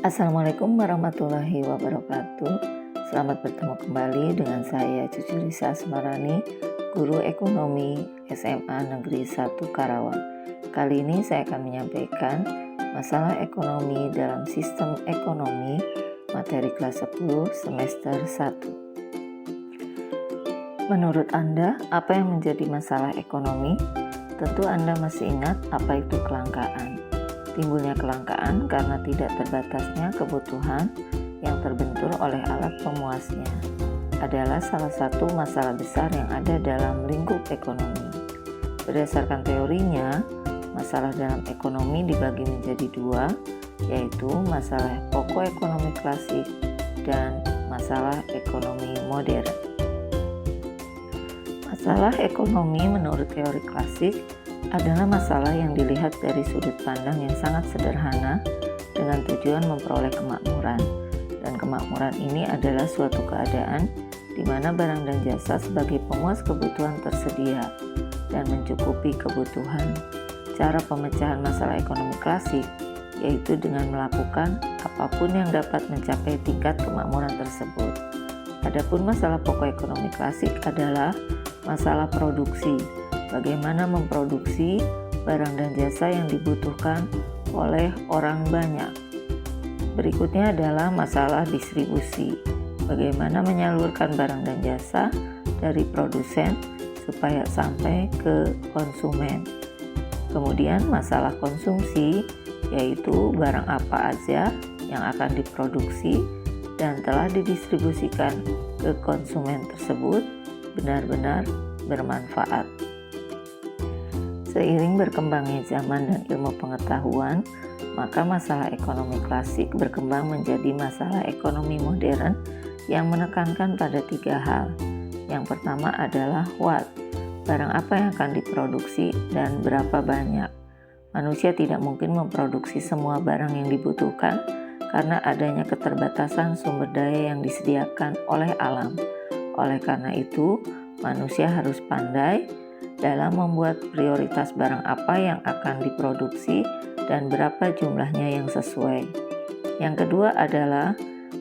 Assalamualaikum warahmatullahi wabarakatuh. Selamat bertemu kembali dengan saya Cucu Risa Asmarani, Guru Ekonomi SMA Negeri 1 Karawang. Kali ini saya akan menyampaikan masalah ekonomi dalam sistem ekonomi materi kelas 10 semester 1. Menurut Anda, apa yang menjadi masalah ekonomi? Tentu Anda masih ingat apa itu kelangkaan. Timbulnya kelangkaan karena tidak terbatasnya kebutuhan yang terbentur oleh alat pemuasnya adalah salah satu masalah besar yang ada dalam lingkup ekonomi. Berdasarkan teorinya, masalah dalam ekonomi dibagi menjadi dua, yaitu masalah pokok ekonomi klasik dan masalah ekonomi modern. Masalah ekonomi menurut teori klasik adalah masalah yang dilihat dari sudut pandang yang sangat sederhana dengan tujuan memperoleh kemakmuran. Dan kemakmuran ini adalah suatu keadaan di mana barang dan jasa sebagai pemuas kebutuhan tersedia dan mencukupi kebutuhan. Cara pemecahan masalah ekonomi klasik yaitu dengan melakukan apapun yang dapat mencapai tingkat kemakmuran tersebut. Adapun masalah pokok ekonomi klasik adalah masalah produksi. Bagaimana memproduksi barang dan jasa yang dibutuhkan oleh orang banyak. Berikutnya adalah masalah distribusi. Bagaimana menyalurkan barang dan jasa dari produsen supaya sampai ke konsumen. Kemudian masalah konsumsi, yaitu barang apa aja yang akan diproduksi dan telah didistribusikan ke konsumen tersebut benar-benar bermanfaat. Seiring berkembangnya zaman dan ilmu pengetahuan, maka masalah ekonomi klasik berkembang menjadi masalah ekonomi modern yang menekankan pada tiga hal. Yang pertama adalah what, barang apa yang akan diproduksi dan berapa banyak. Manusia tidak mungkin memproduksi semua barang yang dibutuhkan karena adanya keterbatasan sumber daya yang disediakan oleh alam. Oleh karena itu, manusia harus pandai dalam membuat prioritas barang apa yang akan diproduksi dan berapa jumlahnya yang sesuai. Yang kedua adalah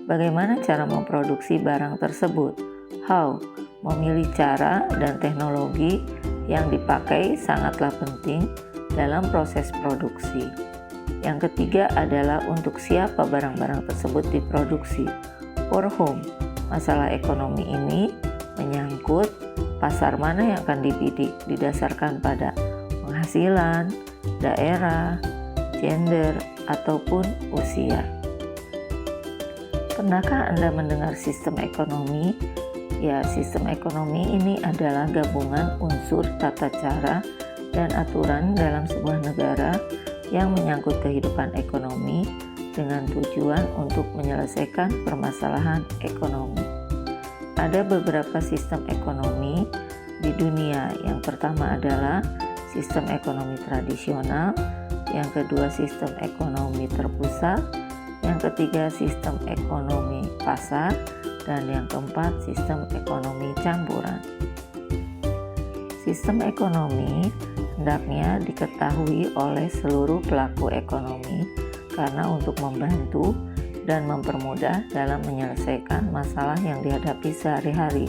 bagaimana cara memproduksi barang tersebut. How, memilih cara dan teknologi yang dipakai sangatlah penting dalam proses produksi. Yang ketiga adalah untuk siapa barang-barang tersebut diproduksi. For whom, masalah ekonomi ini menyangkut pasar mana yang akan dibidik didasarkan pada penghasilan, daerah, gender, ataupun usia. Pernahkah Anda mendengar sistem ekonomi? Ya, sistem ekonomi ini adalah gabungan unsur tata cara dan aturan dalam sebuah negara yang menyangkut kehidupan ekonomi dengan tujuan untuk menyelesaikan permasalahan ekonomi. Ada beberapa sistem ekonomi di dunia. Yang pertama adalah sistem ekonomi tradisional, yang kedua sistem ekonomi terpusat, yang ketiga sistem ekonomi pasar, dan yang keempat sistem ekonomi campuran. Sistem ekonomi hendaknya diketahui oleh seluruh pelaku ekonomi karena untuk membantu dan mempermudah dalam menyelesaikan masalah yang dihadapi sehari-hari,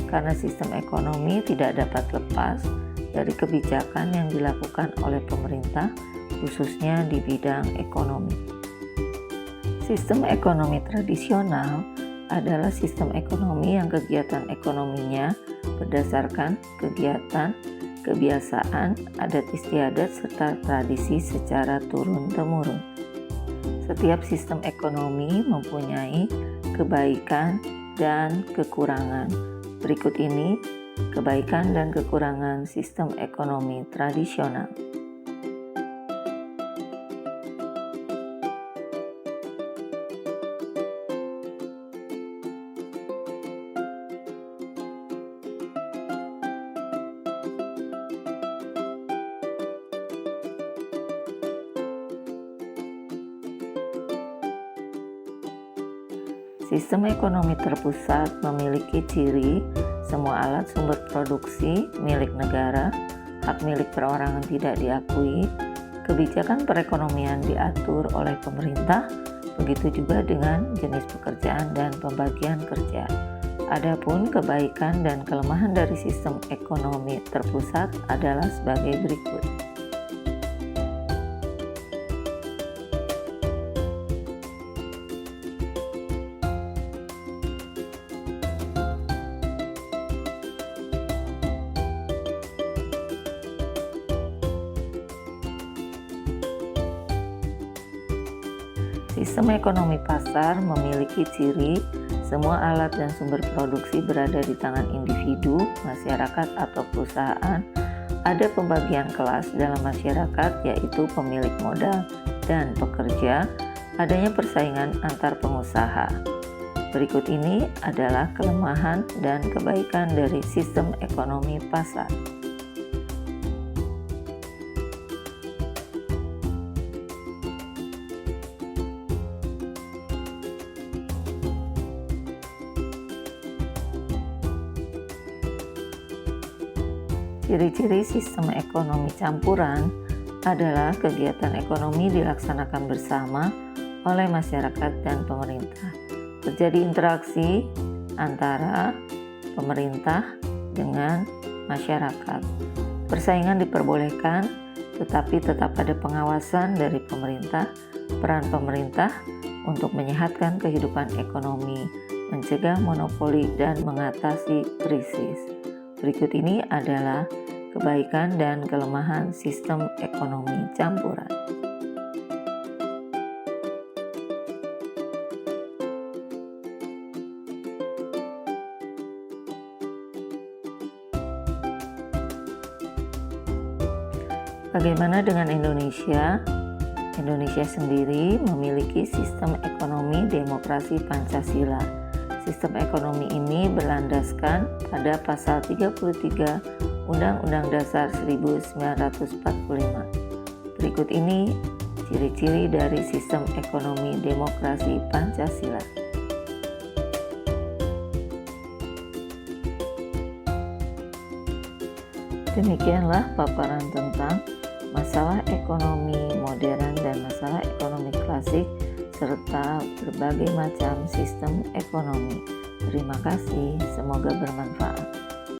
karena sistem ekonomi tidak dapat lepas dari kebijakan yang dilakukan oleh pemerintah, khususnya di bidang ekonomi. Sistem ekonomi tradisional adalah sistem ekonomi yang kegiatan ekonominya berdasarkan kegiatan, kebiasaan, adat istiadat, serta tradisi secara turun-temurun. Setiap sistem ekonomi mempunyai kebaikan dan kekurangan. Berikut ini kebaikan dan kekurangan sistem ekonomi tradisional. Sistem ekonomi terpusat memiliki ciri semua alat sumber produksi milik negara, hak milik perorangan tidak diakui, kebijakan perekonomian diatur oleh pemerintah Begitu juga dengan jenis pekerjaan dan pembagian kerja. Adapun kebaikan dan kelemahan dari sistem ekonomi terpusat adalah sebagai berikut. Sistem ekonomi pasar memiliki ciri semua alat dan sumber produksi berada di tangan individu, masyarakat, atau perusahaan. Ada pembagian kelas dalam masyarakat, yaitu pemilik modal dan pekerja. Adanya persaingan antar pengusaha. Berikut ini adalah kelemahan dan kebaikan dari sistem ekonomi pasar. Ciri-ciri sistem ekonomi campuran adalah kegiatan ekonomi dilaksanakan bersama oleh masyarakat dan pemerintah. Terjadi interaksi antara pemerintah dengan masyarakat. Persaingan diperbolehkan, tetapi tetap ada pengawasan dari pemerintah. Peran pemerintah untuk menyehatkan kehidupan ekonomi, mencegah monopoli, dan mengatasi krisis. Berikut ini adalah kebaikan dan kelemahan sistem ekonomi campuran. Bagaimana dengan Indonesia? Indonesia sendiri memiliki sistem ekonomi demokrasi Pancasila. Sistem ekonomi ini berlandaskan pada pasal 33 Undang-Undang Dasar 1945. Berikut ini ciri-ciri dari sistem ekonomi demokrasi Pancasila. Demikianlah paparan tentang masalah ekonomi modern dan masalah ekonomi klasik serta berbagai macam sistem ekonomi. Terima kasih, semoga bermanfaat.